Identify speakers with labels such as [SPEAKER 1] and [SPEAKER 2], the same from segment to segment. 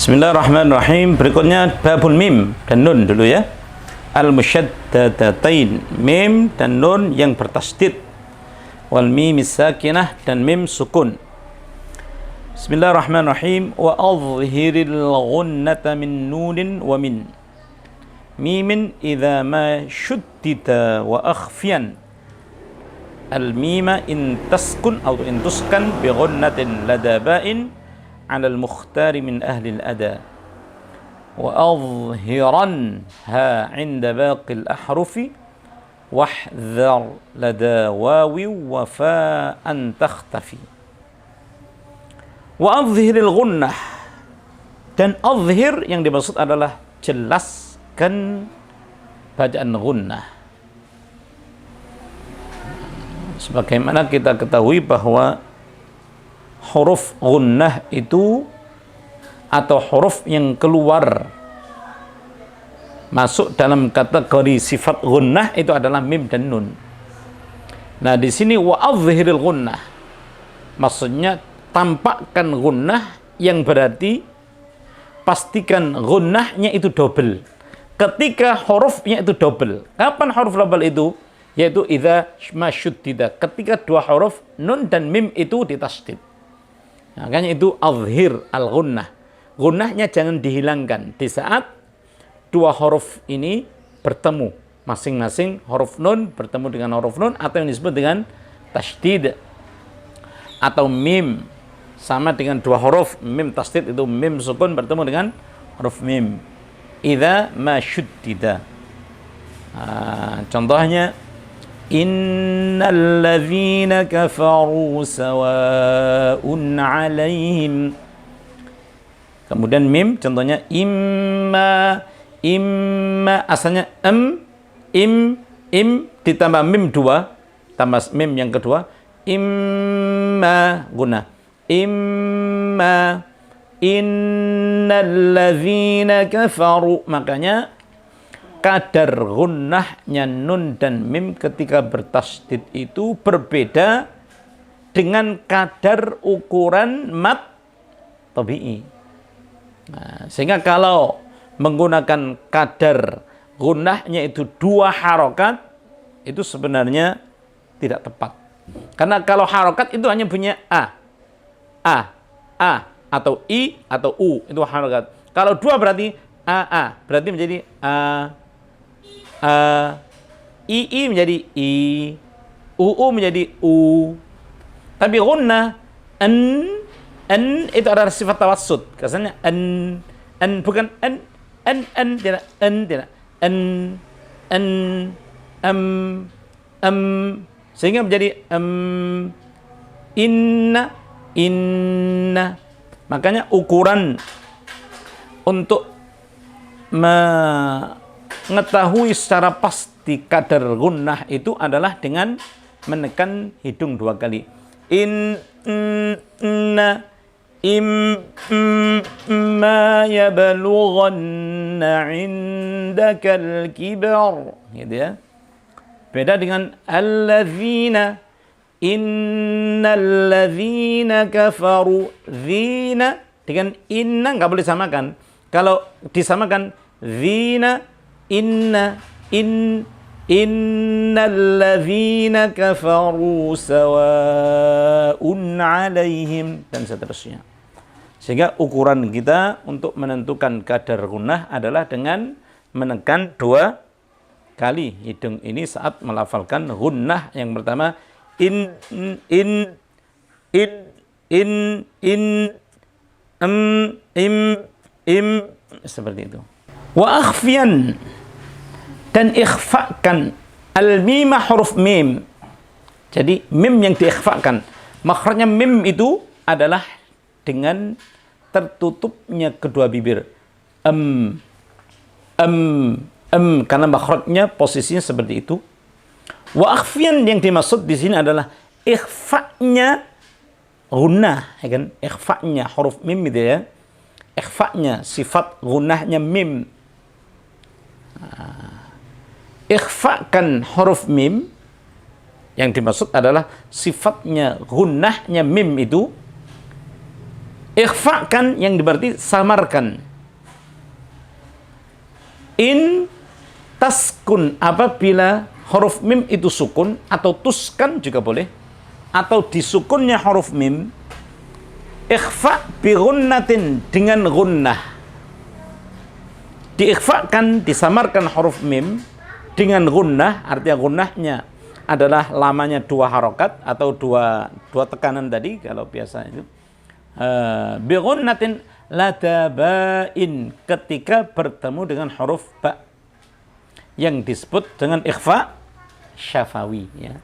[SPEAKER 1] Bismillahirrahmanirrahim. Berikutnya babul mim dan nun dulu ya. Al-musyaddadatain, mim dan nun yang bertasdid. Wal mim sakinah dan mim sukun. Bismillahirrahmanirrahim. Wa adhhiril ghunnata min nunin wa min. Mimin idza ma shuddida wa akhfiyan. Al-mima in taskun atau in tuskan bi ghunnatin ladaba'in 'ala al-mukhtari min ahli al-ada. Wa adhhiranha 'inda baqi al-ahrufi wahdhar lada wawi wa fa'an takhtafi. Wa adhhiril ghunnah, dan adhhir yang dimaksud adalah jelaskan bacaan ghunnah. Sebagaimana kita ketahui bahwa huruf ghunnah itu atau huruf yang keluar masuk dalam kategori sifat ghunnah itu adalah mim dan nun. Nah, di sini wa adhhiril ghunnah maksudnya tampakkan ghunnah, yang berarti pastikan ghunnahnya itu double. Ketika hurufnya itu double. Kapan huruf double itu? Yaitu idza mashuddida, ketika dua huruf nun dan mim itu ditasdid. Makanya itu adhhir al-ghunnah. Ghunnahnya jangan dihilangkan di saat dua huruf ini bertemu. Masing-masing huruf nun bertemu dengan huruf nun atau yang disebut dengan tasdid. Atau mim sama dengan dua huruf mim tasdid, itu mim sukun bertemu dengan huruf mim. Idza mashuddida. Contohnya innal ladzina kafaru sawa'un 'alaihim. Kemudian mim contohnya imma asalnya im ditambah mim dua, tambah mim yang kedua imma guna imma innal ladzina kafaru. Makanya kadar gunnahnya nun dan mim ketika bertasdid itu berbeda dengan kadar ukuran mad tabi'i. Nah, sehingga kalau menggunakan kadar gunnahnya itu dua harokat, itu sebenarnya tidak tepat. Karena kalau harokat itu hanya punya a atau i atau u, itu harokat. Kalau dua berarti berarti menjadi ii menjadi i, uu menjadi u. Tapi gunnah an itu adalah sifat tawassut. Kesannya an bukan an tidak tidak sehingga menjadi inna. Makanya ukuran untuk mengetahui secara pasti kadar gunnah itu adalah dengan menekan hidung dua kali. Inna imma yablughanna 'indakal kibar, gitu ya. Beda dengan alladzina, innal ladzina kafaru, dzina dengan inna nggak boleh samakan. Kalau disamakan dzina innal ladzina kafaru sawa'un 'alaihim dan seterusnya. Sehingga ukuran kita untuk menentukan kadar gunnah adalah dengan menekan dua kali hidung ini saat melafalkan gunnah. Yang pertama in seperti itu. Wa akhfiyan, dan ikhfakan al-mimah huruf mim. Jadi mim yang diikhfakan, makhrajnya mim itu adalah dengan tertutupnya kedua bibir. Karena makhrajnya posisinya seperti itu. Wa akhfiyan yang dimaksud di sini adalah ikhfa'nya gunnah, ya kan? Ikhfa'nya huruf mim itu ya. Ikhfa'nya sifat gunnahnya mim. Ikhfa'kan huruf mim yang dimaksud adalah sifatnya gunnahnya mim itu Ikhfa kan yang berarti samarkan. In taskun, apabila huruf mim itu sukun, atau tuskan juga boleh, atau disukunnya huruf mim, ikhfa bi ghunnatin, dengan gunnah. Diikhfakan, disamarkan huruf mim dengan gunnah, artinya gunnahnya adalah lamanya 2 harokat atau dua tekanan tadi kalau biasa itu. Bi ghunnatin ladabain, ketika bertemu dengan huruf ba yang disebut dengan ikhfa syafawi, ya.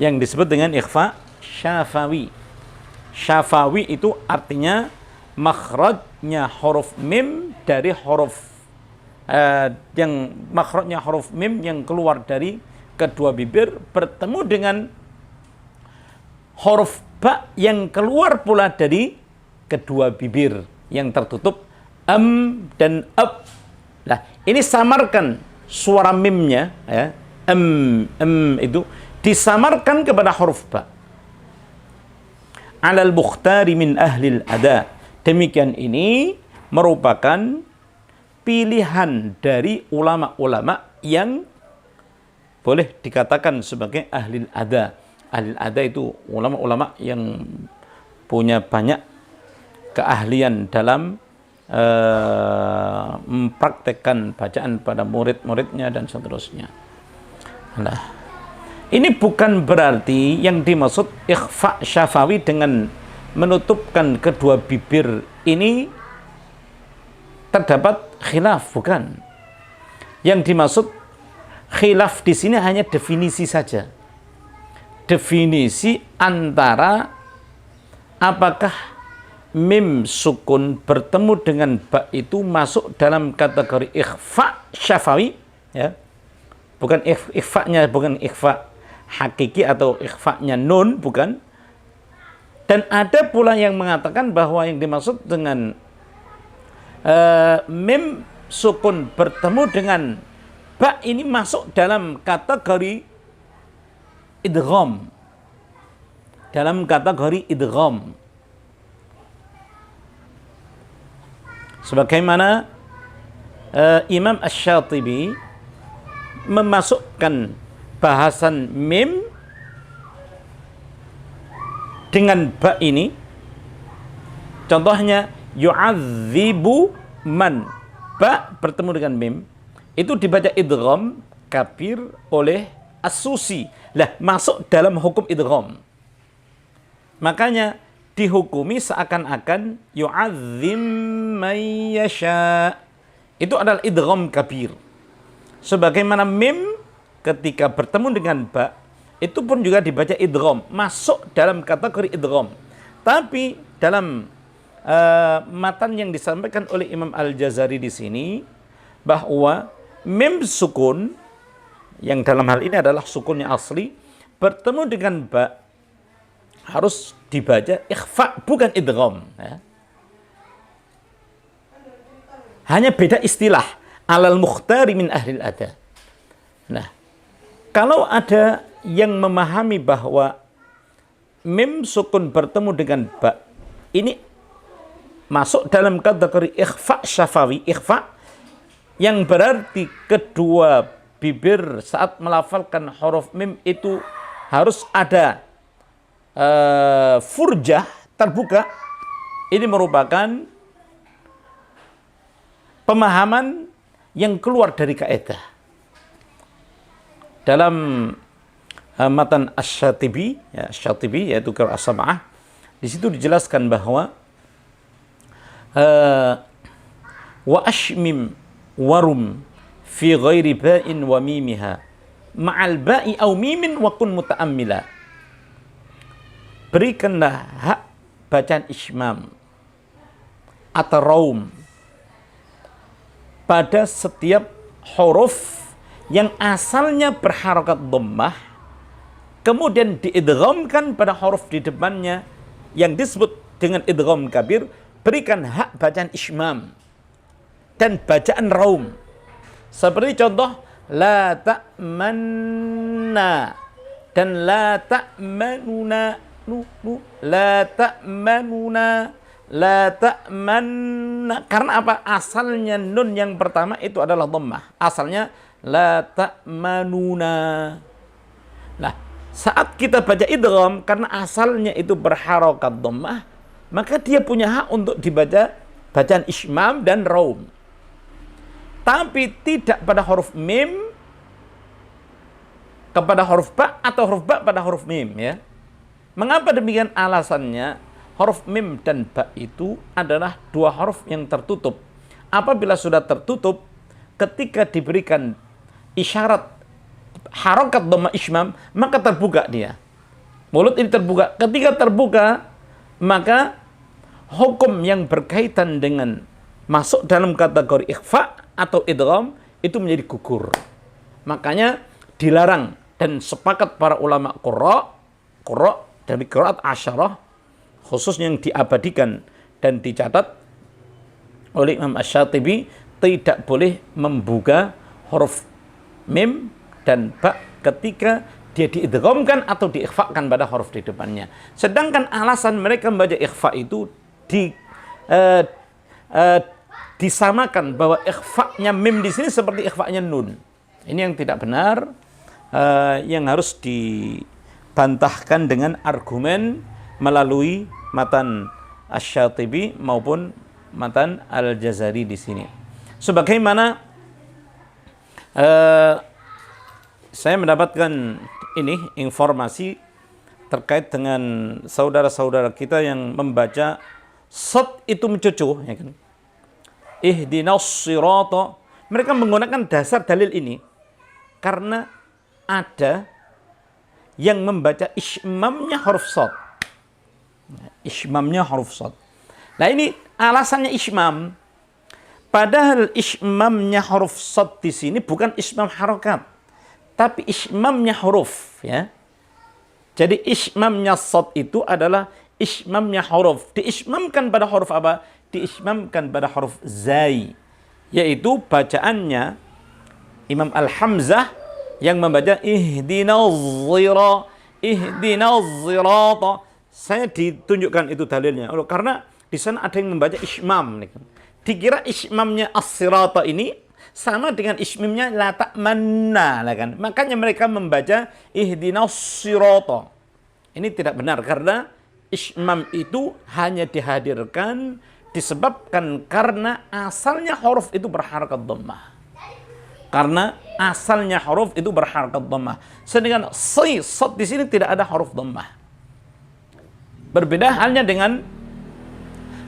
[SPEAKER 1] Yang disebut dengan ikhfa syafawi. Syafawi itu artinya makhrajnya huruf mim dari huruf yang makhrajnya huruf mim yang keluar dari kedua bibir bertemu dengan huruf ba yang keluar pula dari kedua bibir yang tertutup dan ab. Nah, ini samarkan suara mimnya, ya. Itu disamarkan kepada huruf ba. Alal mukhtari min ahlil ada. Demikian ini merupakan pilihan dari ulama-ulama yang boleh dikatakan sebagai ahlil ada. Ahlil ada itu ulama-ulama yang punya banyak keahlian dalam mempraktekkan bacaan pada murid-muridnya dan seterusnya. Nah, ini bukan berarti yang dimaksud ikhfa syafawi dengan menutupkan kedua bibir ini terdapat khilaf, bukan. Yang dimaksud khilaf di sini hanya definisi saja. Definisi antara apakah mim sukun bertemu dengan ba itu masuk dalam kategori ikhfa syafawi, ya. Bukan ikhfa-nya, bukan ikhfa hakiki atau ikhfa-nya nun, bukan. Dan ada pula yang mengatakan bahwa yang dimaksud dengan mim sukun bertemu dengan ba ini masuk dalam kategori idgham. Dalam kategori idgham. Sebagaimana Imam Asy-Syatibi memasukkan bahasan mim dengan ba ini. Contohnya yu'adzibu man, ba bertemu dengan mim, itu dibaca idgham kabir oleh As-Susi. Lah, masuk dalam hukum idgham. Makanya dihukumi seakan-akan yu'adzim man yasha. Itu adalah idgham kabir. Sebagaimana mim ketika bertemu dengan ba, itu pun juga dibaca idgham, masuk dalam kategori idgham. Tapi dalam matan yang disampaikan oleh Imam Al-Jazari di sini, bahwa mim sukun yang dalam hal ini adalah sukunnya asli bertemu dengan ba harus dibaca ikhfa, bukan idgham, ya. Hanya beda istilah, alal mukhtari min ahlil ada. Nah, kalau ada yang memahami bahwa mim sukun bertemu dengan ba ini masuk dalam kategori ikhfa syafawi, ikhfa yang berarti kedua bibir saat melafalkan huruf mim itu harus ada furjah, terbuka. Ini merupakan pemahaman yang keluar dari kaidah. Dalam matan Asy-Syatibi, ya, Asy-Syatibi yaitu qiraah as-sab'ah, di situ dijelaskan bahwa wa ashmim warum fi ghairi ba'in wa mimiha ma'al ba'i aw mimin wa kun muta'ammila. Berikanlah hak bacaan ismam atau raum pada setiap huruf yang asalnya berharakat dhammah, kemudian diidghamkan pada huruf di depannya yang disebut dengan idgham kabir. Berikan hak bacaan ismam dan bacaan raum. Seperti contoh la ta'manna dan la ta'manuna, la ta'manuna, La ta'manna. Karena apa? Asalnya nun yang pertama itu adalah dhammah. Asalnya la ta'manuna. Nah, saat kita baca idgham karena asalnya itu berharokat dhammah, maka dia punya hak untuk dibaca bacaan ismam dan raum. Tapi tidak pada huruf mim kepada huruf ba atau huruf ba pada huruf mim, ya. Mengapa demikian? Alasannya huruf mim dan ba itu adalah dua huruf yang tertutup. Apabila sudah tertutup, ketika diberikan isyarat harokat dhamma ismam, maka terbuka dia. Mulut ini terbuka. Ketika terbuka, maka hukum yang berkaitan dengan masuk dalam kategori ikhfa atau idgham itu menjadi gugur. Makanya dilarang dan sepakat para ulama qurra dari qiraat asyarah, khususnya yang diabadikan dan dicatat oleh Imam Asy-Syatibi, tidak boleh membuka huruf mim dan ba ketika dia diidghamkan atau diikhfakan pada huruf di depannya. Sedangkan alasan mereka membaca ikhfa itu disamakan bahwa ikhfa'nya mim di sini seperti ikhfa'nya nun. Ini yang tidak benar, yang harus dibantahkan dengan argumen melalui matan Asy-Syatibi maupun matan Al-Jazari di sini. Sebagaimana saya mendapatkan ini informasi terkait dengan saudara-saudara kita yang membaca sad itu mencucu, ya kan? Ihdinas sirata. Mereka menggunakan dasar dalil ini karena ada yang membaca ismamnya huruf sad. Ismamnya huruf sad. Nah, ini alasannya ismam. Padahal ismamnya huruf sad di sini bukan ismam harokat, tapi ismamnya huruf, ya. Jadi ismamnya sad itu adalah ismamnya huruf. Diismamkan pada huruf apa? Diismamkan pada huruf zai, yaitu bacaannya Imam Al-Hamzah yang membaca ihdinas sirata. Saya ditunjukkan itu dalilnya. Karena di sana ada yang membaca ismam. Dikira ismamnya as-sirata ini sama dengan ismimnya la ta'manna, kan? Makanya mereka membaca ihdinas sirata. Ini tidak benar karena ismam itu hanya dihadirkan disebabkan karena asalnya huruf itu berharakat dhammah. Karena asalnya huruf itu berharakat dhammah. Sedangkan sad di sini tidak ada huruf dhammah. Berbeda halnya dengan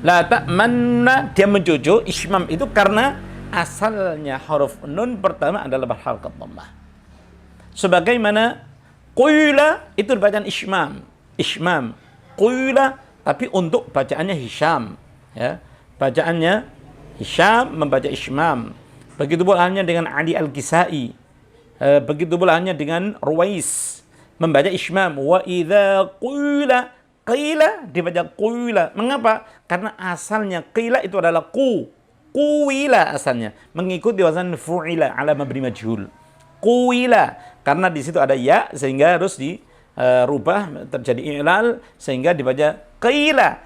[SPEAKER 1] la ta'manna, dia mencucu ismam itu karena asalnya huruf nun pertama adalah berharakat dhammah. Sebagaimana qila itu bacaan ismam. Qila, tapi untuk bacaannya Hisham, ya. Bacaannya Hisham membaca ismam. Begitu pula halnya dengan Ali Al-Kisai. Begitu pula halnya dengan Ruwais membaca ismam. Wa idza qila dibaca qila. Mengapa? Karena asalnya qila itu adalah quila asalnya, mengikuti wazan fu'ila ala mabni majhul. Quila karena di situ ada ya sehingga harus dirubah, terjadi i'lal sehingga dibaca qila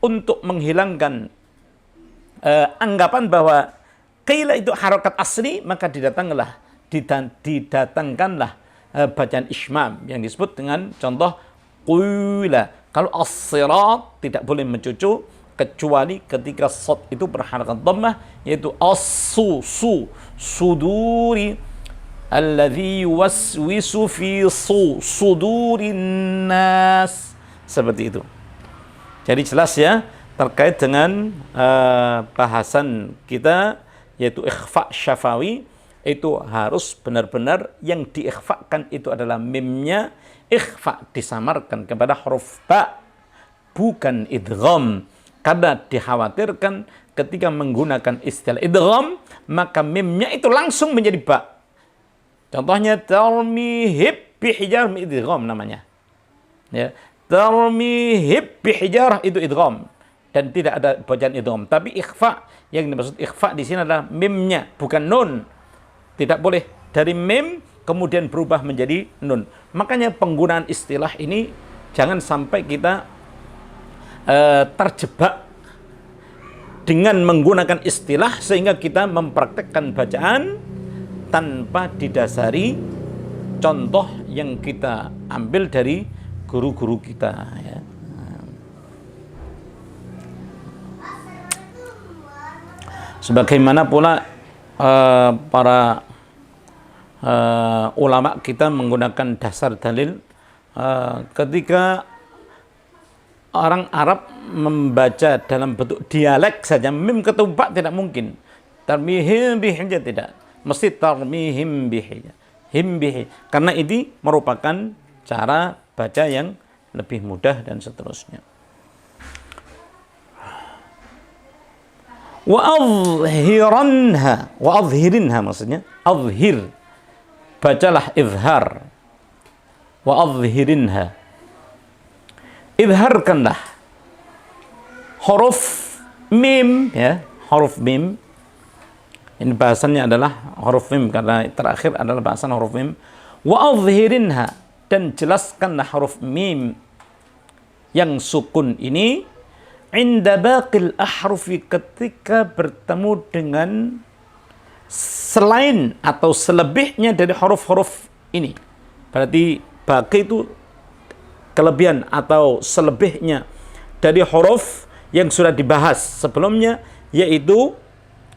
[SPEAKER 1] untuk menghilangkan anggapan bahwa qila itu harokat asli, maka didatangkanlah bacaan ismam yang disebut dengan contoh qila. Kalau as-sirat tidak boleh mencucu kecuali ketika sad itu berharakat dhammah, yaitu suduri alladzi yuwaswisu fi sudurin nas, seperti itu. Jadi jelas ya terkait dengan bahasan kita yaitu ikhfa syafawi, itu harus benar-benar yang diikhfakan itu adalah mimnya. Ikhfa disamarkan kepada huruf ba, bukan idgham, karena dikhawatirkan ketika menggunakan istilah idgham maka mimnya itu langsung menjadi ba. Contohnya tarmihib bihijarah idgham namanya, ya. Tarmihib bihijarah itu idgham dan tidak ada bacaan idgham. Tapi ikhfa, yang dimaksud ikhfa di sini adalah mimnya, bukan nun. Tidak boleh dari mim kemudian berubah menjadi nun. Makanya penggunaan istilah ini jangan sampai kita terjebak dengan menggunakan istilah sehingga kita mempraktekkan bacaan tanpa didasari contoh yang kita ambil dari guru-guru kita, ya. Sebagaimana pula para ulama kita menggunakan dasar dalil ketika orang Arab membaca dalam bentuk dialek saja, mim ketemu ba tidak mungkin. Tarmihim bihi tidak, mesti tarmihim bihi, him bihi, karena ini merupakan cara baca yang lebih mudah dan seterusnya. Wa adhirinha maksudnya adhir, bacalah izhar. Wa adhirinha, izharkanlah huruf mim, ya, huruf mim. Ini bahasannya adalah huruf mim karena terakhir adalah bahasan huruf mim. Wa adhirinha, dan jelaskanlah huruf mim yang sukun ini inda baqil ahrufi, ketika bertemu dengan selain atau selebihnya dari huruf-huruf ini. Berarti baqi itu kelebihan atau selebihnya dari huruf yang sudah dibahas sebelumnya, yaitu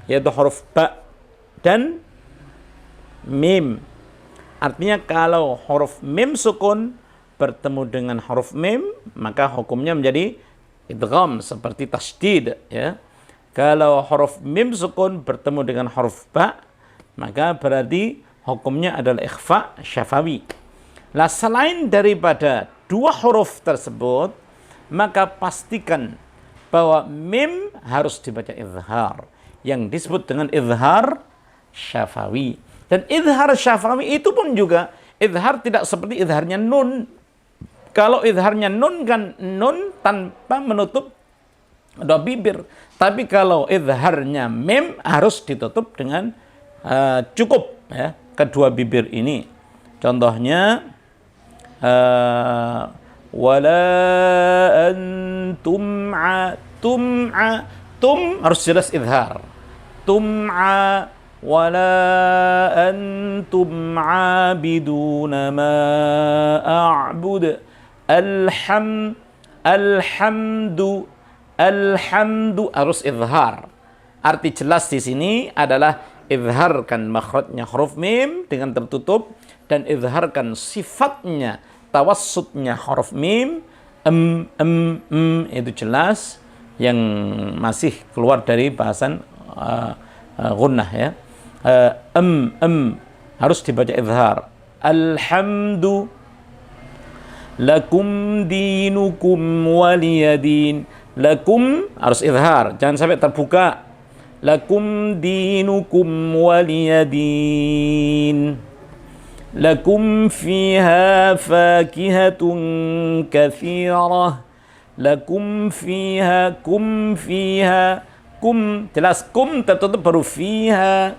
[SPEAKER 1] huruf ba dan mim. Artinya kalau huruf mim sukun bertemu dengan huruf mim, maka hukumnya menjadi idgham seperti tasydid, ya. Kalau huruf mim sukun bertemu dengan huruf ba, maka berarti hukumnya adalah ikhfa syafawi. Lah selain daripada dua huruf tersebut, maka pastikan bahwa mim harus dibaca izhar, yang disebut dengan izhar syafawi. Dan izhar syafawi itu pun juga izhar tidak seperti izharnya nun. Kalau izharnya nun kan nun tanpa menutup dua bibir. Tapi kalau izharnya mim harus ditutup dengan cukup, ya, kedua bibir ini. Contohnya wala antum'a, tum harus jelas izhar. Tum'a wala antum 'abiduna ma a'bud. Alhamdu harus izhar. Arti jelas di sini adalah izharkan makhrajnya huruf mim dengan tertutup, dan izharkan sifatnya tawassutnya huruf mim, itu jelas, yang masih keluar dari bahasan gunnah, ya. Harus dibaca izhar. Alhamdu lakum dinukum waliyadin. Lakum harus izhar, jangan sampai terbuka. Lakum dinukum waliyadin. Lakum fiha fakihatun katsirah. Lakum fiha, kum fiha, kum jelas, kum tertutup baru fiha.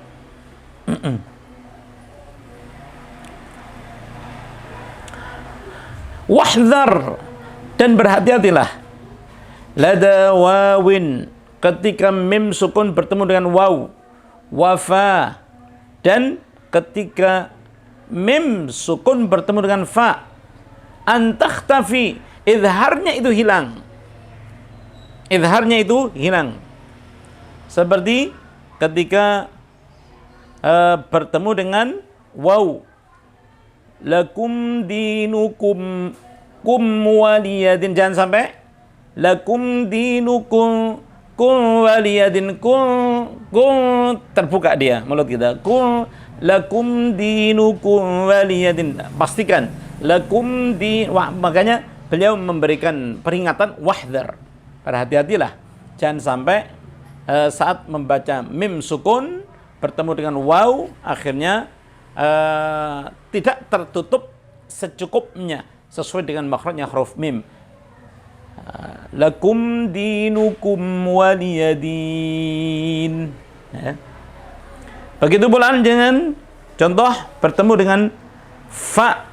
[SPEAKER 1] Wahdhar, dan berhati-hatilah lada wawin, ketika mim sukun bertemu dengan waw. Wafa, dan ketika mim sukun bertemu dengan fa. Antakhtafi, izharnya itu hilang. Izharnya itu hilang. Seperti ketika bertemu dengan waw. Lakum dinukum kum waliyadin, jangan sampai lakum dinukum kum waliyadin, kum terbuka dia mulut kita. Kum lakum dinukum waliyadin, pastikan lakum di, makanya beliau memberikan peringatan wahdhar, berhati-hatilah, jangan sampai saat membaca mim sukun bertemu dengan waw akhirnya tidak tertutup secukupnya sesuai dengan makhrajnya huruf mim. Lakum dinukum waliyadin, ya. Begitu pula dengan contoh bertemu dengan fa.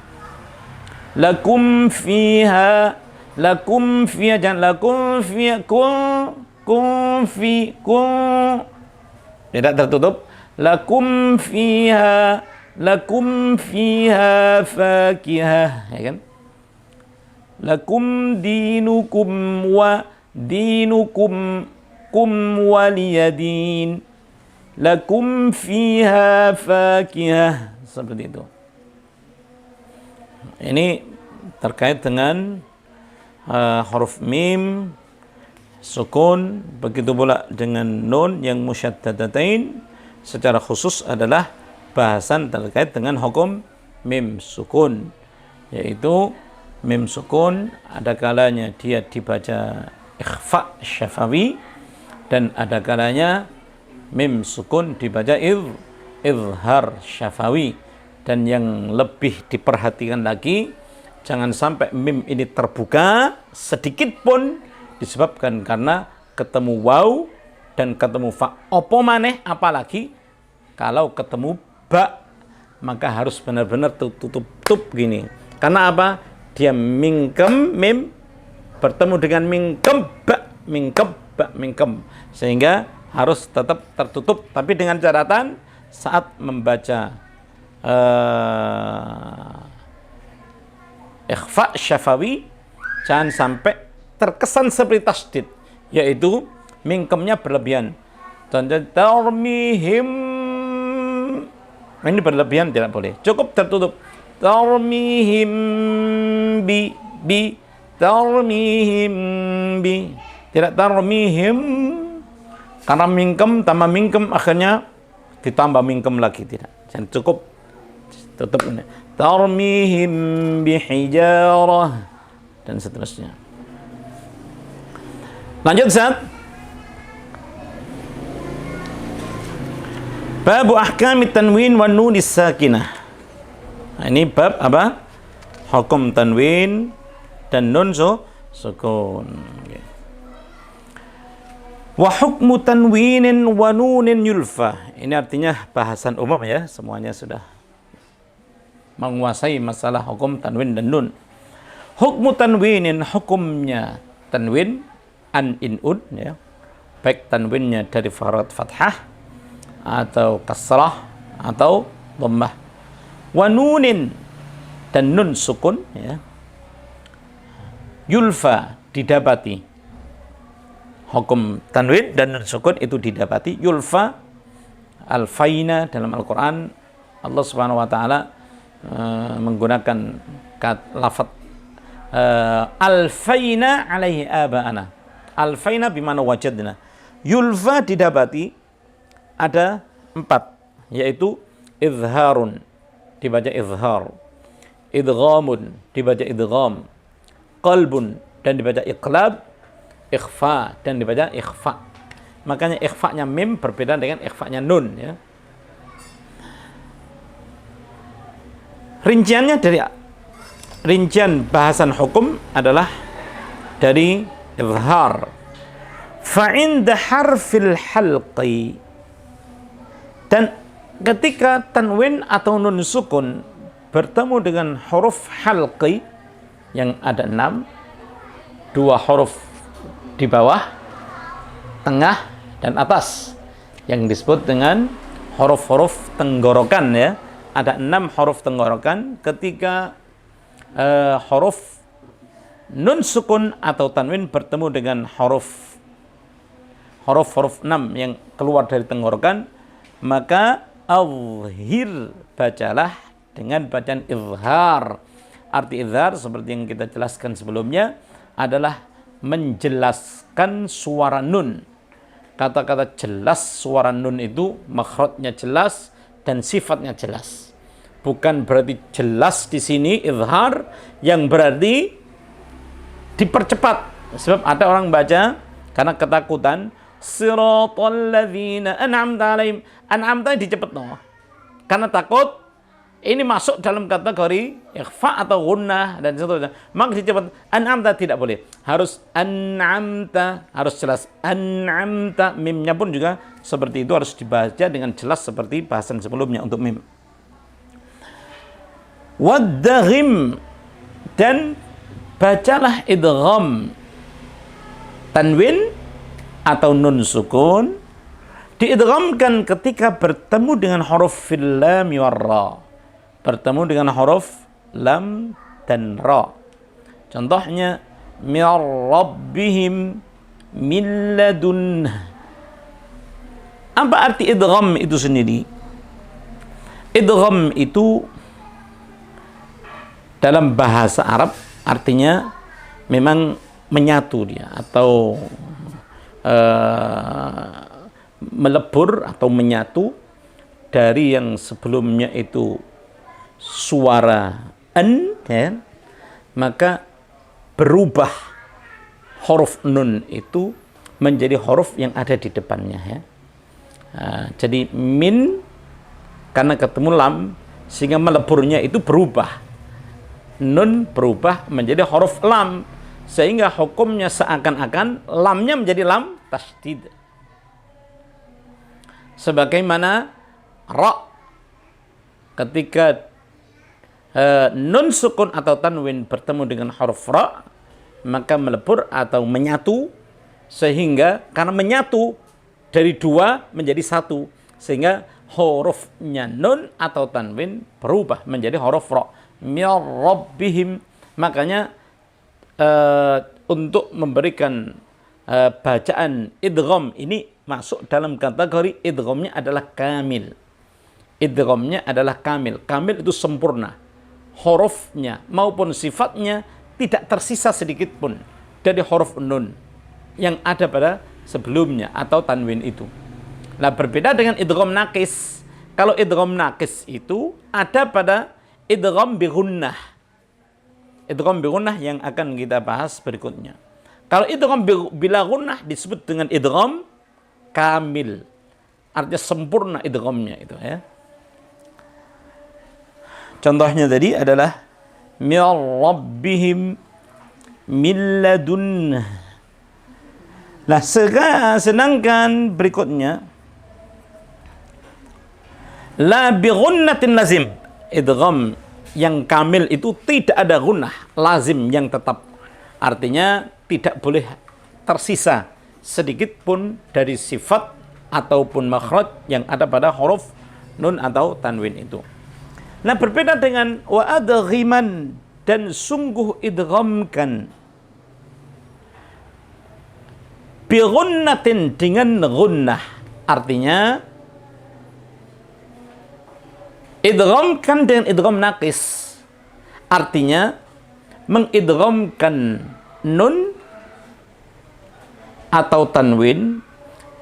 [SPEAKER 1] Lakum fiha, jangan lakum fiha, Kum fi kum tidak tertutup. Lakum fiha fakihah, ya kan? Lakum dinukum wa dinukum kum waliyadin. Lakum fiha fakihah, seperti itu. Ini terkait dengan huruf mim sukun, begitu pula dengan nun yang musyaddadatain. Secara khusus adalah bahasan terkait dengan hukum mim sukun, yaitu mim sukun ada kalanya dia dibaca ikhfa syafawi dan ada kalanya mim sukun dibaca izhar syafawi. Dan yang lebih diperhatikan lagi, jangan sampai mim ini terbuka sedikit pun disebabkan karena ketemu waw dan ketemu fa. Opo maneh apalagi kalau ketemu ba, maka harus benar-benar tutup gini. Karena apa? Dia mingkem mim bertemu dengan mingkem ba, mingkem. Sehingga harus tetap tertutup, tapi dengan catatan saat membaca ikhfa syafawi jangan sampai terkesan seperti tasdid, yaitu mingkemnya berlebihan. Tarmihim, ini berlebihan tidak boleh, cukup tertutup. Tarmihim bi tarmihim bi, tidak tarmihim, karena mingkem tambah mingkem akhirnya ditambah mingkem lagi, tidak. Jangan, cukup tutup ini. Tarmihim bihijarah dan seterusnya. Lanjut Ustaz. Bab ahkam tanwin wa nun sakinah. Nah, ini bab apa? Hukum tanwin dan nun sukun. Wa hukmu tanwinin wa nunin yulfa. Ini artinya bahasan umum ya, semuanya sudah menguasai masalah hukum tanwin dan nun. Hukmu tanwinin, hukumnya tanwin an in'ud ya, baik tanwinnya dari fathah atau kasrah atau dhammah. Wa nunin, dan nun sukun ya, yulfa, didapati. Hukum tanwin dan nun sukun itu didapati. Yulfa, alfaina dalam Al-Quran Allah Subhanahu wa taala menggunakan lafaz alfaina alaihi aba'ana. Alfaina bimana wajadna. Yulfa didapati ada 4, yaitu izharun dibaca izhar, idghamun dibaca idgham, qalbun dan dibaca iqlab, ikhfa dan dibaca ikhfa. Makanya ikhfa'nya mim berbeda dengan ikhfa'nya nun ya. Rinciannya dari rincian bahasan hukum adalah dari izhar. Fa'inda harfil halqi, dan ketika tanwin atau nun sukun bertemu dengan huruf halqi yang ada 6, 2 huruf di bawah, tengah dan atas, yang disebut dengan huruf-huruf tenggorokan ya. Ada 6 huruf tenggorokan. Ketika huruf nun sukun atau tanwin bertemu dengan huruf 6 yang keluar dari tenggorokan, maka azhir, bacalah dengan bacaan izhar. Arti izhar seperti yang kita jelaskan sebelumnya adalah menjelaskan suara nun. Kata-kata jelas suara nun itu makhrajnya jelas dan sifatnya jelas. Bukan berarti jelas di sini izhar yang berarti dipercepat. Sebab ada orang baca karena ketakutan, siratal ladzina an'amta alaihim. An'amta dicepetno. Karena takut ini masuk dalam kategori ikhfa atau gunnah dan seterusnya. Maka dicepat. An'amta tidak boleh. Harus an'amta, harus jelas. An'amta, mimnya pun juga seperti itu, harus dibaca dengan jelas seperti bahasan sebelumnya untuk mim. Waddaghim, dan bacalah idgham tanwin atau nun sukun diidghamkan ketika bertemu dengan huruf fil lam war ra. Bertemu dengan huruf lam dan ra. Contohnya mir rabbihim min ladun. Apa arti idgham itu sendiri? Idgham itu dalam bahasa Arab artinya memang menyatu dia atau melebur atau menyatu dari yang sebelumnya itu suara an, ya, maka berubah huruf nun itu menjadi huruf yang ada di depannya, ya. Jadi min karena ketemu lam sehingga meleburnya itu berubah, nun berubah menjadi huruf lam sehingga hukumnya seakan-akan lamnya menjadi lam tasydid. Sebagaimana ra ketika nun sukun atau tanwin bertemu dengan huruf ra maka melebur atau menyatu sehingga karena menyatu dari dua menjadi satu sehingga hurufnya nun atau tanwin berubah menjadi huruf ra. Mir rabbihim. Makanya untuk memberikan bacaan idgham ini masuk dalam kategori idghamnya adalah kamil. Idghamnya adalah kamil. Kamil itu sempurna. Hurufnya maupun sifatnya tidak tersisa sedikit pun dari huruf nun yang ada pada sebelumnya atau tanwin itu. Nah, berbeda dengan idgham naqis. Kalau idgham naqis itu ada pada idgham bi gunnah. Idgham bi gunnah yang akan kita bahas berikutnya. Kalau idgham bila gunnah disebut dengan idgham kamil. Artinya sempurna idghamnya itu, ya. Contohnya tadi adalah mir rabbihim min ladun. Nah, sedangkan berikutnya la bi gunnatin lazim. Idgham yang kamil itu tidak ada gunnah lazim yang tetap. Artinya tidak boleh tersisa sedikit pun dari sifat ataupun makhraj yang ada pada huruf nun atau tanwin itu. Nah, berbeda dengan wa adghiman dan sungguh idghamkan bi gunnatin dengan gunnah. Artinya idghamkan dengan idgham naqis. Artinya mengidghamkan nun atau tanwin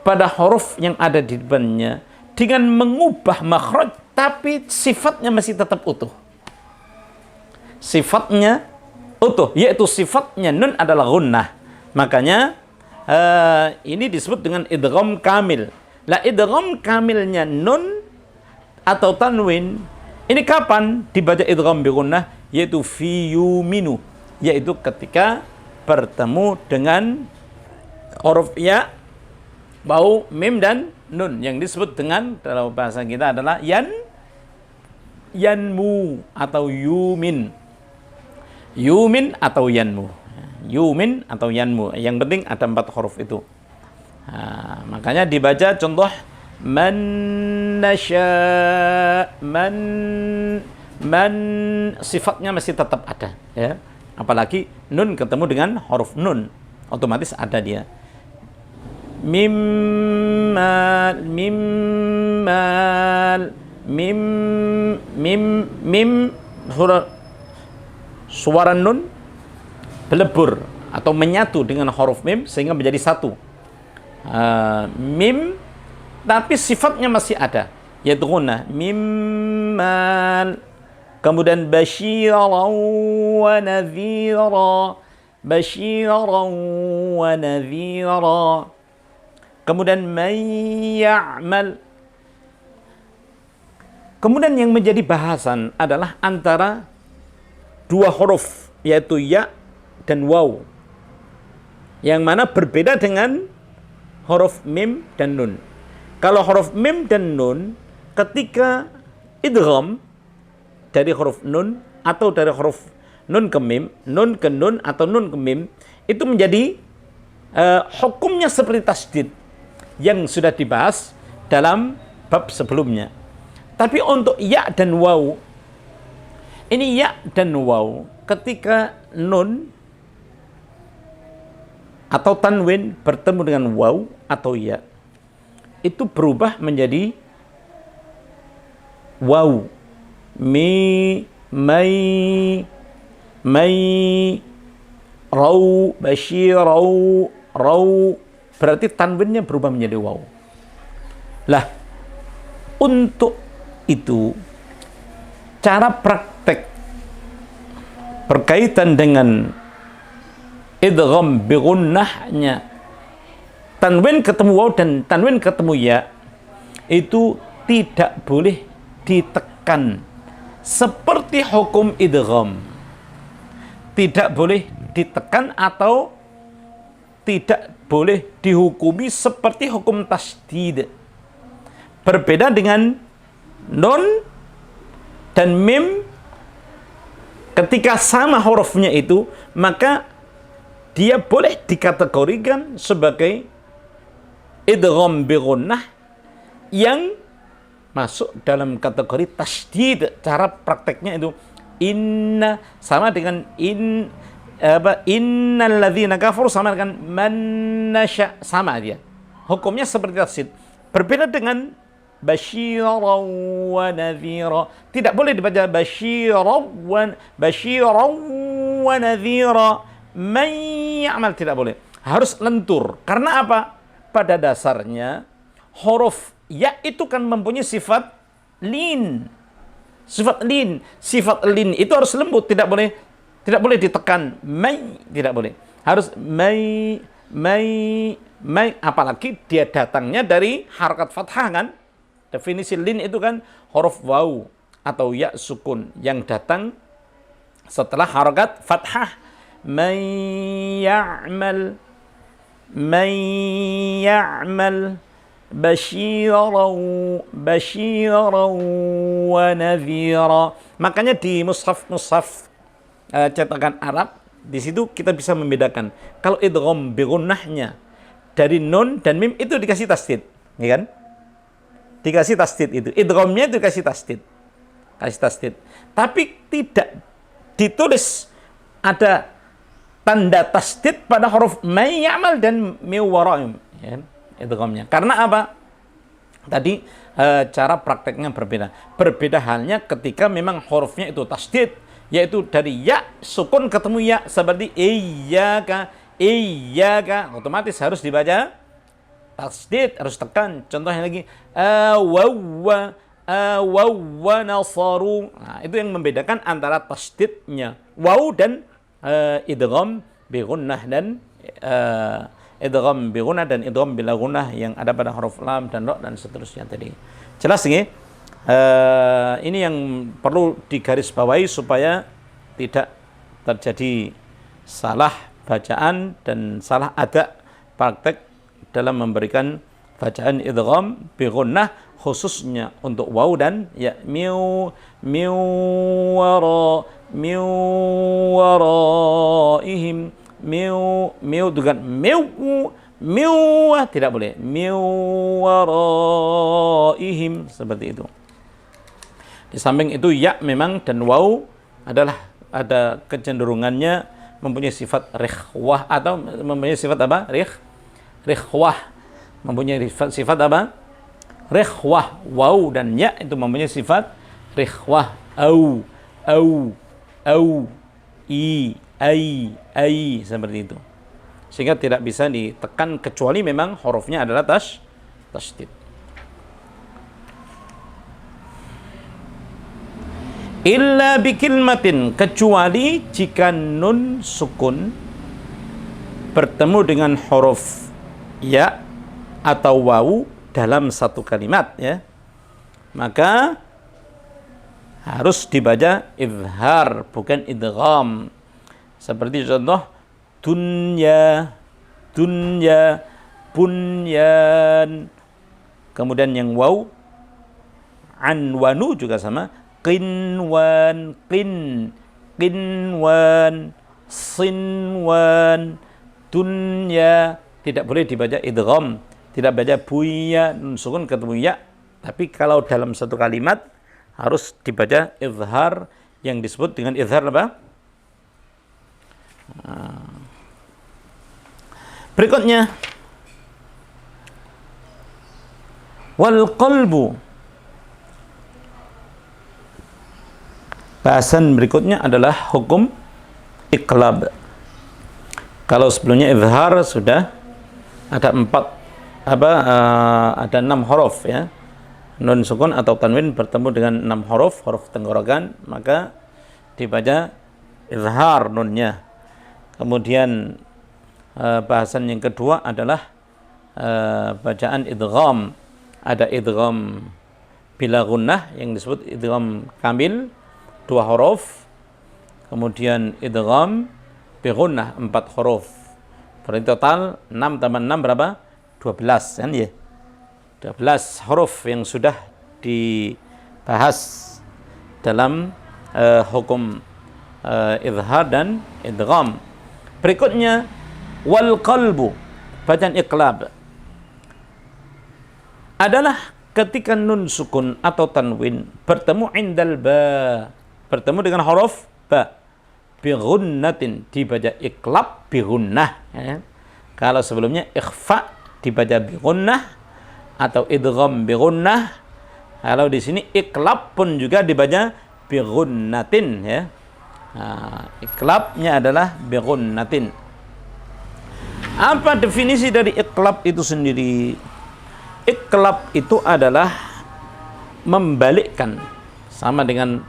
[SPEAKER 1] pada huruf yang ada di depannya dengan mengubah makhraj tapi sifatnya masih tetap utuh. Sifatnya utuh, yaitu sifatnya nun adalah gunnah. Makanya ini disebut dengan idgham kamil. Lah, idgham kamilnya nun atau tanwin ini kapan dibaca idgham bi gunnah? Yaitu fi yuminu, yaitu ketika bertemu dengan huruf ya, bau, mim dan nun yang disebut dengan dalam bahasa kita adalah yanmu atau yumin. Yumin atau yanmu. Yumin atau yanmu. Yang penting ada 4 huruf itu. Nah, makanya dibaca contoh man nasya, man sifatnya masih tetap ada, ya. Apalagi nun ketemu dengan huruf nun, otomatis ada dia. Mimmal mim suara nun belebur atau menyatu dengan huruf mim sehingga menjadi satu. Mim tapi sifatnya masih ada, yaitu gunnah. Mimmal. Kemudian basyiran wa nadhira, basyiran wa nadhira. Kemudian man ya'mal. Kemudian yang menjadi bahasan adalah antara 2 huruf, yaitu ya dan waw, yang mana berbeda dengan huruf mim dan nun. Kalau huruf mim dan nun ketika idgham dari huruf nun atau dari huruf nun ke mim, nun ke nun atau nun ke mim, itu menjadi hukumnya seperti tasdid yang sudah dibahas dalam bab sebelumnya. Tapi untuk ya dan waw, ini ya dan waw ketika nun atau tanwin bertemu dengan waw atau ya, itu berubah menjadi waw. Mi, mai, mai, rau, basyirau, rau, berarti tanwinnya berubah menjadi waw. Lah, untuk itu cara praktek berkaitan dengan idgham bi gunnahnya, tanwin ketemu waw dan tanwin ketemu ya, itu tidak boleh ditekan seperti hukum idgham. Tidak boleh ditekan atau tidak boleh dihukumi seperti hukum tasdid. Berbeda dengan nun dan mim, ketika sama hurufnya itu, maka dia boleh dikategorikan sebagai idgham bi gunnah yang masuk dalam kategori tasdid. Cara prakteknya itu inna sama dengan innal ladzina kafaru sama dengan man nasya, sama dia. Hukumnya seperti tasdid. Berbeda dengan basyiran wa nadhira. Tidak boleh dibaca basyiran wa nadhira. Man ya'mal, tidak boleh. Harus lentur. Karena apa? Pada dasarnya huruf ya itu kan mempunyai sifat lin. Sifat lin. Sifat lin itu harus lembut, tidak boleh ditekan. Mai, tidak boleh. Harus mai, apalagi dia datangnya dari harakat fathah kan? Definisi lin itu kan huruf waw atau ya sukun yang datang setelah harakat fathah. Man ya'mal basyiran wa nadhira. Makanya di mushaf cetakan Arab, di situ kita bisa membedakan. Kalau idgham bi gunnahnya dari nun dan mim itu dikasih tasdid, ya kan? Dikasih tasdid itu. Idghamnya itu dikasih tasdid. Kasih tasdid. Tapi tidak ditulis ada tanda tasdid pada huruf may ya'mal dan mi wara'im, ya kan? Idghamnya. Karena apa? Tadi cara prakteknya berbeda. Berbeda halnya ketika memang hurufnya itu tasdid, yaitu dari ya sukun ketemu ya, seperti iyyaka, otomatis harus dibaca tasdid, harus tekan. Contohnya lagi wa nasaru. Nah, itu yang membedakan antara tasdidnya waw dan idgham bi gunnah dan idgham bi gunnah dan idgham bila gunnah yang ada pada huruf lam dan ra dan seterusnya tadi. Jelas nggih? Ini yang perlu digarisbawahi supaya tidak terjadi salah bacaan dan salah ada praktek dalam memberikan bacaan idgham bi gunnah, khususnya untuk waw dan ya. Miu waraihim, miu dengan miu tidak boleh. Miu waraihim, seperti itu. Di samping itu ya memang dan waw adalah ada kecenderungannya mempunyai sifat rikhwah atau mempunyai sifat apa? Rikhwah. Mempunyai sifat apa? Rikhwah. Waw dan ya itu mempunyai sifat rikhwah. Au, ai, seperti itu. Sehingga tidak bisa ditekan kecuali memang hurufnya adalah tasdid. Illa bikilmatin, kecuali jika nun sukun bertemu dengan huruf ya atau wawu dalam satu kalimat, ya, maka harus dibaca izhar bukan idgham. Seperti contoh dunya, bunyan. Kemudian yang waw anwanu juga sama. Qinwan, sinwan, dunya, tidak boleh dibaca idgham, tidak baca buya nun sukun ketemu ya. Tapi kalau dalam satu kalimat harus dibaca izhar yang disebut dengan izhar apa? Berikutnya wal qalbu. Bahasan berikutnya adalah hukum iqlab. Kalau sebelumnya izhar sudah ada ada 6 huruf ya. Nun sukun atau tanwin bertemu dengan 6 huruf tenggorokan, maka dibaca izhar nunnya. Kemudian bahasan yang kedua adalah bacaan idgham. Ada idgham bila gunnah yang disebut idgham kamil 2 huruf. Kemudian idgham bi gunnah 4 huruf. Berarti total 6 tambah 6 berapa? 12 kan ya. 12 huruf yang sudah dibahas dalam hukum izhar dan idgham. Berikutnya wal qalbu, bacaan iqlab adalah ketika nun sukun atau tanwin bertemu indal ba, bertemu dengan huruf ba bi ghunnatin, dibaca iqlab bi ghunnah ya. Kalau sebelumnya ikhfa dibaca bi ghunnah atau idgham bi ghunnah. Kalau di sini iqlab pun juga dibaca bi ghunnatin ya. Iqlabnya adalah bi ghunnatin. Apa definisi dari iqlab itu sendiri? Iqlab itu adalah membalikkan, sama dengan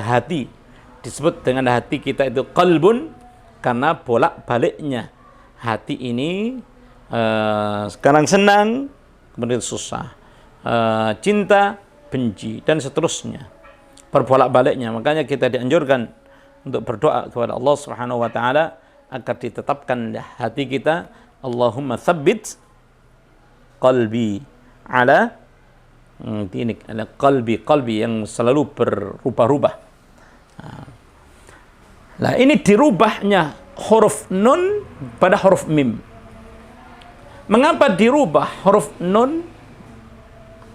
[SPEAKER 1] hati. Disebut dengan hati kita itu qalbun karena bolak-baliknya. Hati ini sekarang senang, kemudian susah, cinta, benci, dan seterusnya. Berbolak-baliknya. Makanya kita dianjurkan untuk berdoa kepada Allah Subhanahu wa taala agar ditetapkan hati kita. Allahumma tsabbit qalbi ala dinik, ala qalbi yang selalu berubah-ubah. Nah, ini dirubahnya huruf nun pada huruf mim. Mengapa dirubah huruf nun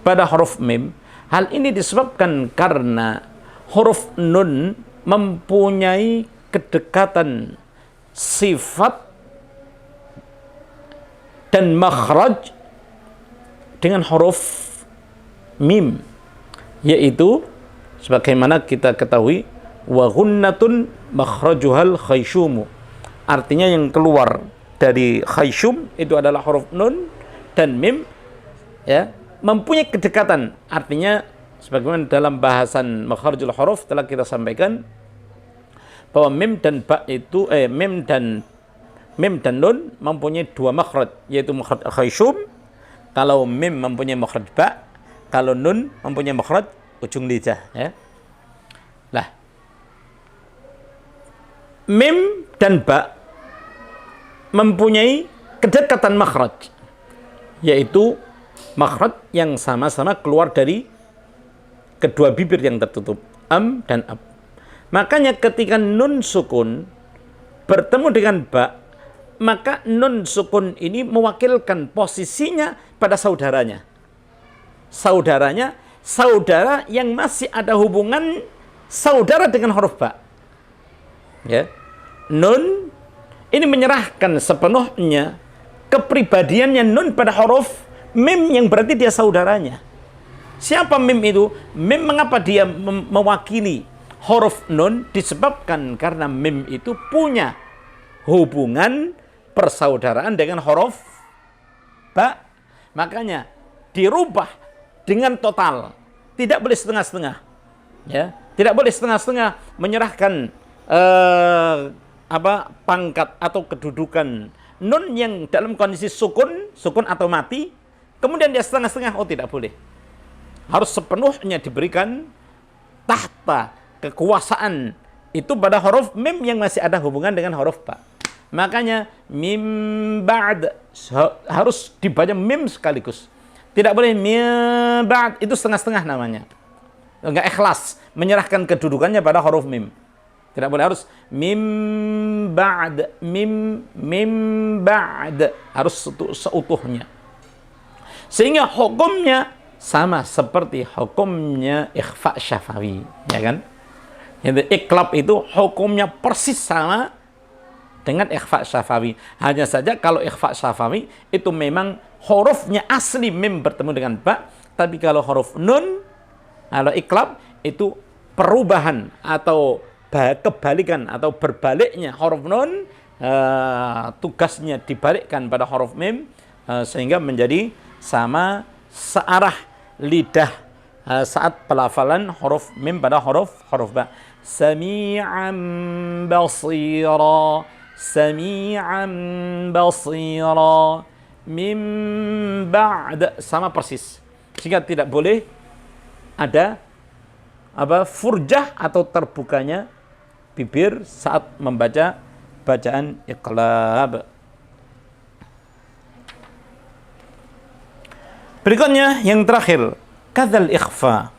[SPEAKER 1] pada huruf mim? Hal ini disebabkan karena huruf nun mempunyai kedekatan sifat dan makhraj dengan huruf mim, yaitu sebagaimana kita ketahui wa ghunnatun makhrajuhal khaysyumu, artinya yang keluar dari khaysyum itu adalah huruf nun dan mim ya, mempunyai kedekatan. Artinya sebagaimana dalam bahasan makhrajul huruf telah kita sampaikan bahwa mim dan ba itu mim dan nun mempunyai 2 makhraj, yaitu makhraj khaysyum. Kalau mim mempunyai makhraj ba, kalau nun mempunyai makhraj ujung lidah ya. Lah, mim dan ba mempunyai kedekatan makhraj, yaitu makhraj yang sama-sama keluar dari kedua bibir yang tertutup, am dan ab. Makanya ketika nun sukun bertemu dengan ba, maka nun sukun ini mewakilkan posisinya pada saudaranya. Saudara yang masih ada hubungan saudara dengan huruf ba. Ya. Nun ini menyerahkan sepenuhnya kepribadiannya nun pada huruf mim yang berarti dia saudaranya. Siapa mim itu? Mim mengapa dia mewakili huruf nun? Disebabkan karena mim itu punya hubungan persaudaraan dengan huruf ba. Makanya dirubah dengan total, tidak boleh setengah-setengah ya, tidak boleh setengah-setengah menyerahkan pangkat atau kedudukan nun yang dalam kondisi sukun atau mati, kemudian dia setengah-setengah. Oh, tidak boleh, harus sepenuhnya diberikan tahta kekuasaan itu pada huruf mim yang masih ada hubungan dengan huruf ba. Makanya mim ba'd harus dibaca mim sekaligus. Tidak boleh mim ba'd, itu setengah-setengah namanya. Enggak ikhlas menyerahkan kedudukannya pada huruf mim. Tidak boleh harus mim ba'd, mim ba'd, harus seutuhnya. Sehingga hukumnya sama seperti hukumnya ikhfa syafawi, ya kan? Jadi iklab itu hukumnya persis sama dengan ikhfa syafawi. Hanya saja kalau ikhfa syafawi itu memang hurufnya asli mim bertemu dengan ba, tapi kalau huruf nun, kalau iklab itu perubahan atau kebalikan atau berbaliknya huruf nun, tugasnya dibalikkan pada huruf mim, sehingga menjadi sama searah lidah saat pelafalan huruf mim pada huruf ba. Sami'an basira, sami'an basira, mim ba'd, sama persis. Sehingga tidak boleh ada furjah atau terbukanya bibir saat membaca bacaan iqlab. Berikutnya yang terakhir, kadzal ikhfa.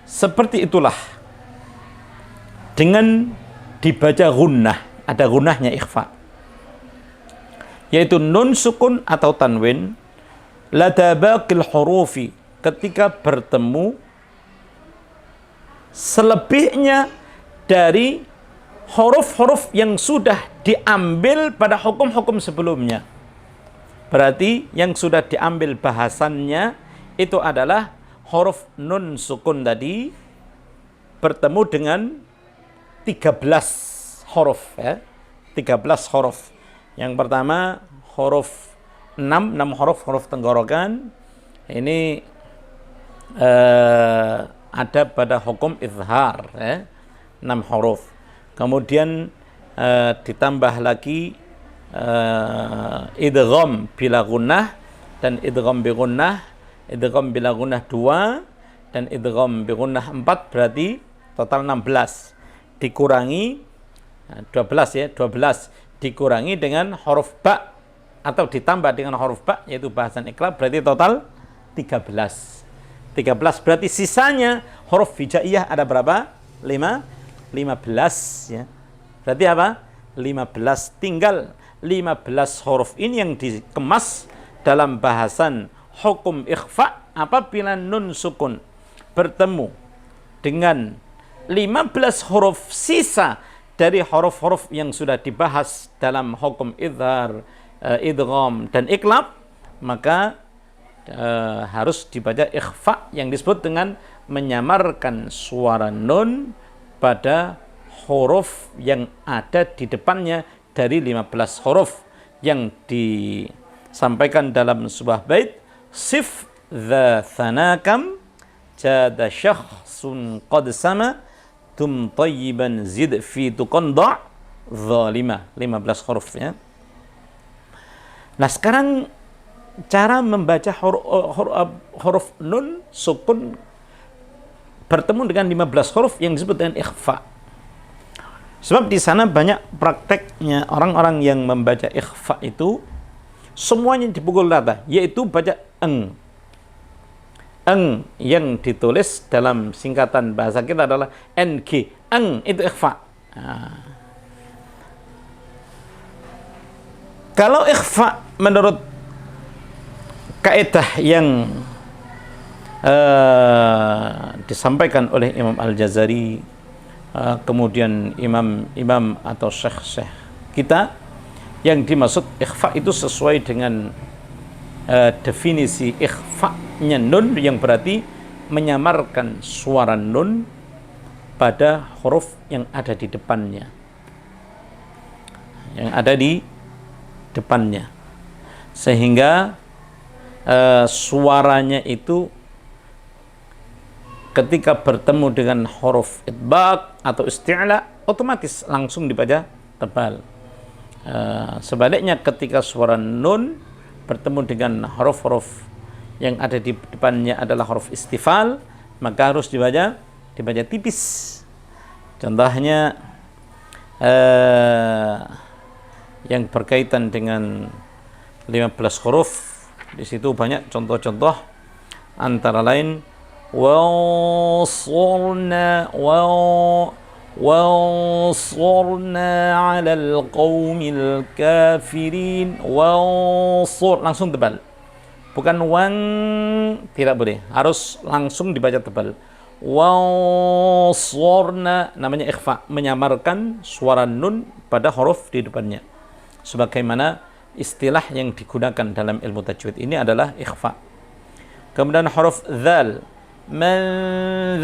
[SPEAKER 1] Seperti itulah dengan dibaca gunnah, ada gunnahnya ikhfa, yaitu nun sukun atau tanwin lada baqil hurufi, ketika bertemu selebihnya dari huruf-huruf yang sudah diambil pada hukum-hukum sebelumnya. Berarti yang sudah diambil bahasannya itu adalah huruf nun sukun tadi bertemu dengan 13 huruf, ya. 13 huruf. Yang pertama huruf 6 huruf tenggorokan. Ini ada pada hukum izhar, ya, 6 huruf. Kemudian ditambah lagi idgham bila gunnah dan idgham bi gunnah, idgham bila gunnah 2 dan idgham bi gunnah 4, berarti total 16 dikurangi 12, ya, 12 dikurangi dengan huruf ba atau ditambah dengan huruf ba, yaitu bahasan iqlab, berarti total 13 berarti sisanya huruf hijaiyah ada berapa? 15, ya. Berarti apa? 15, tinggal 15 huruf ini yang dikemas dalam bahasan hukum ikhfa apabila nun sukun bertemu dengan 15 huruf sisa dari huruf-huruf yang sudah dibahas dalam hukum izhar, idgham dan iqlab, maka harus dibaca ikhfa yang disebut dengan menyamarkan suara nun pada huruf yang ada di depannya dari 15 huruf yang disampaikan dalam sebuah bait. Sif dha thanakam jada syakhsun qad sama tum tayyiban zid fi tuqanda zalimah, 15 huruf, ya. Nah, sekarang cara membaca huruf nun sukun bertemu dengan 15 huruf yang disebut dengan ikhfa. Sebab di sana banyak prakteknya orang-orang yang membaca ikhfa itu semuanya dipukul rata, yaitu baca eng. Eng yang ditulis dalam singkatan bahasa kita adalah ng. Eng itu ikhfa. Kalau ikhfa menurut kaidah yang disampaikan oleh Imam Al-Jazari, kemudian imam atau syekh kita, yang dimaksud ikhfa itu sesuai dengan definisi ikhfa-nya nun, yang berarti menyamarkan suara nun pada huruf yang ada di depannya, sehingga suaranya itu ketika bertemu dengan huruf itbaq atau isti'la otomatis langsung dibaca tebal. Sebaliknya ketika suara nun bertemu dengan huruf-huruf yang ada di depannya adalah huruf istifal, maka harus dibaca tipis. Contohnya yang berkaitan dengan 15 huruf, di situ banyak contoh-contoh, antara lain wasulna wansurna 'alal qaumil kafirin. Wansur langsung tebal. Bukan wang, tidak boleh. Harus langsung dibaca tebal. Wansurna namanya ikhfa, menyamarkan suara nun pada huruf di depannya. Sebagaimana istilah yang digunakan dalam ilmu tajwid ini adalah ikhfa. Kemudian huruf dzal, man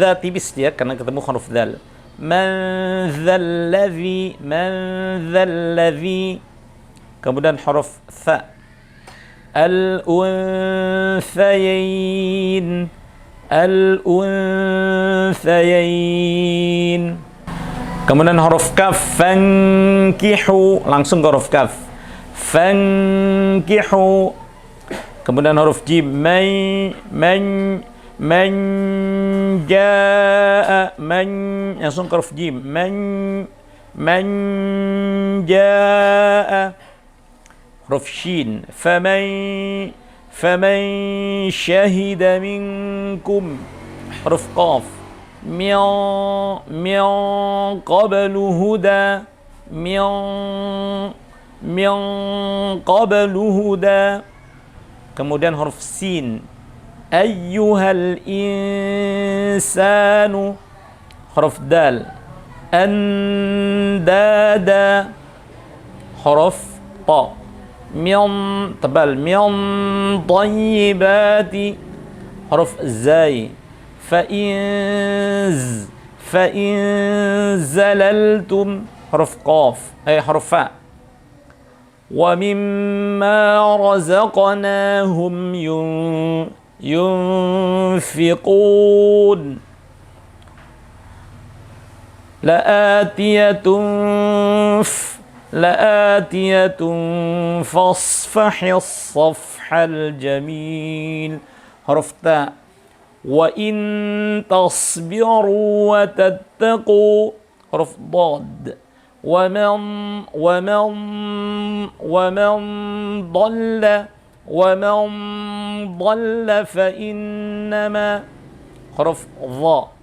[SPEAKER 1] dza tipis dia karena ketemu huruf dzal. Man dzalladzi, man dzalladzi. Kemudian huruf tha, al-unthayain, al-unthayain. Kemudian huruf kaf, fankihu, langsung ke huruf kaf, fankihu. Kemudian huruf jim, man jaa, man, langsung ke huruf jim, man jaa. Huruf shin, faman syahida minkum. Huruf qaf, min qablu huda, min qablu huda. Kemudian huruf sin, ayyuhal insanu. Huruf dal, andada. Huruf ta, min tebal, min tayyibati. Huruf zai, fa in zalaltum. Huruf qaf, huruf fa, wa mimma razaqnahum yunfiqun. La'atiyatun fasfahis safhal jamil. Huruf ta, wa in tasbiru wa tattaqu. Huruf dad, wa man dhalla fa innama. Huruf dha,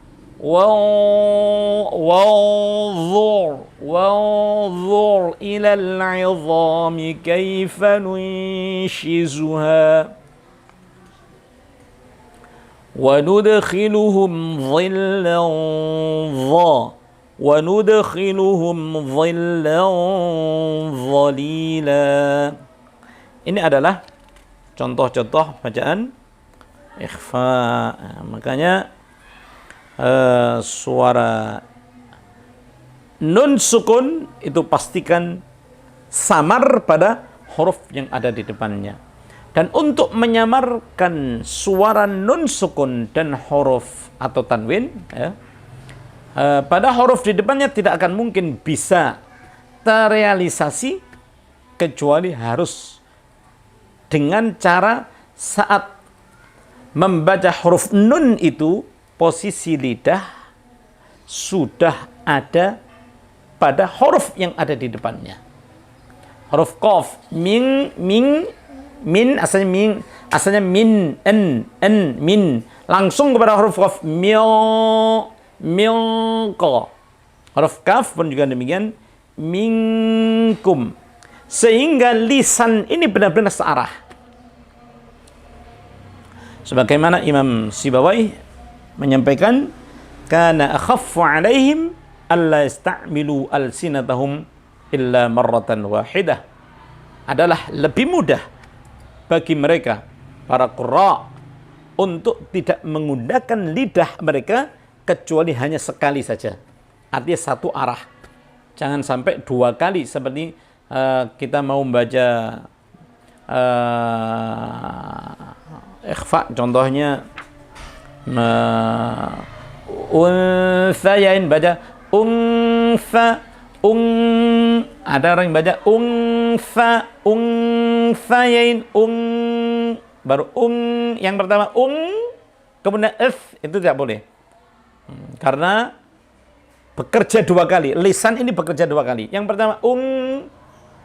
[SPEAKER 1] wanzur ila al-'idhami kayfa nunshizuha wa nudkhiluhum dhillan dhalila. Ini adalah contoh-contoh bacaan ikhfa. Makanya suara nun sukun itu pastikan samar pada huruf yang ada di depannya. Dan untuk menyamarkan suara nun sukun dan huruf atau tanwin, pada huruf di depannya tidak akan mungkin bisa terrealisasi kecuali harus dengan cara saat membaca huruf nun itu posisi lidah sudah ada pada huruf yang ada di depannya. Huruf qaf, min, asalnya min, min. Langsung kepada huruf qaf, qa. Huruf kaf pun juga demikian, minkum. Sehingga lisan ini benar-benar searah. Sebagaimana Imam Sibawayh menyampaikan, kana akhaffu alaihim alla yasta'milu alsinatahum illa marratan wahidah. Adalah lebih mudah bagi mereka para qurra untuk tidak menggunakan lidah mereka kecuali hanya sekali saja. Artinya satu arah. Jangan sampai dua kali seperti kita mau membaca ikhfa contohnya, unthayain baca untha, ada orang yang baca unthayain, baru yang pertama kemudian itu tidak boleh, karena bekerja dua kali, lisan ini bekerja dua kali. Yang pertama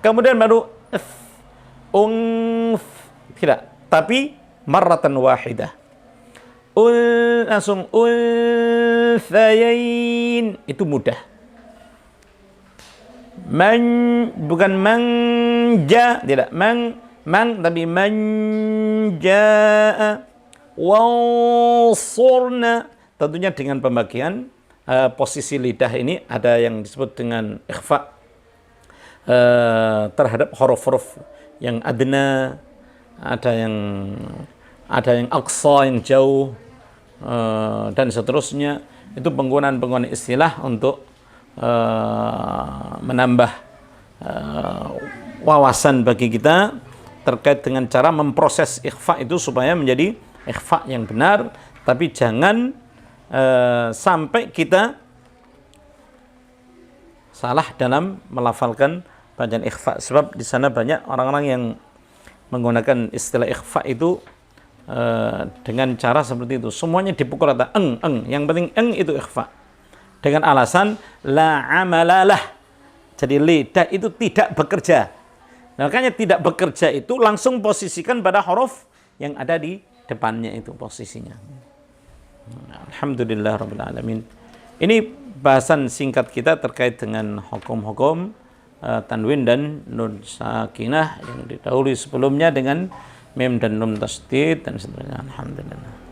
[SPEAKER 1] kemudian baru tidak, tapi marratan wahidah. Langsung unthayain itu mudah. Man, bukan manja, tidak mang tapi manja. Wansurna, tentunya dengan pembagian posisi lidah ini ada yang disebut dengan ikhfa terhadap huruf-huruf yang adna, ada yang aqsa, yang jauh, dan seterusnya. Itu penggunaan istilah untuk menambah wawasan bagi kita terkait dengan cara memproses ikhfa itu supaya menjadi ikhfa yang benar, tapi jangan sampai kita salah dalam melafalkan bacaan ikhfa. Sebab di sana banyak orang-orang yang menggunakan istilah ikhfa itu dengan cara seperti itu. Semuanya dipukul rata, eng. Yang penting eng itu ikhfa. Dengan alasan la amalalah. Jadi lidah itu tidak bekerja. Nah, makanya tidak bekerja itu langsung posisikan pada huruf yang ada di depannya itu posisinya. Alhamdulillah rabbil alamin. Ini bahasan singkat kita terkait dengan hukum-hukum tanwin dan nun sakinah yang didahului sebelumnya dengan mim dan nun tasdid dan seterusnya. Alhamdulillah.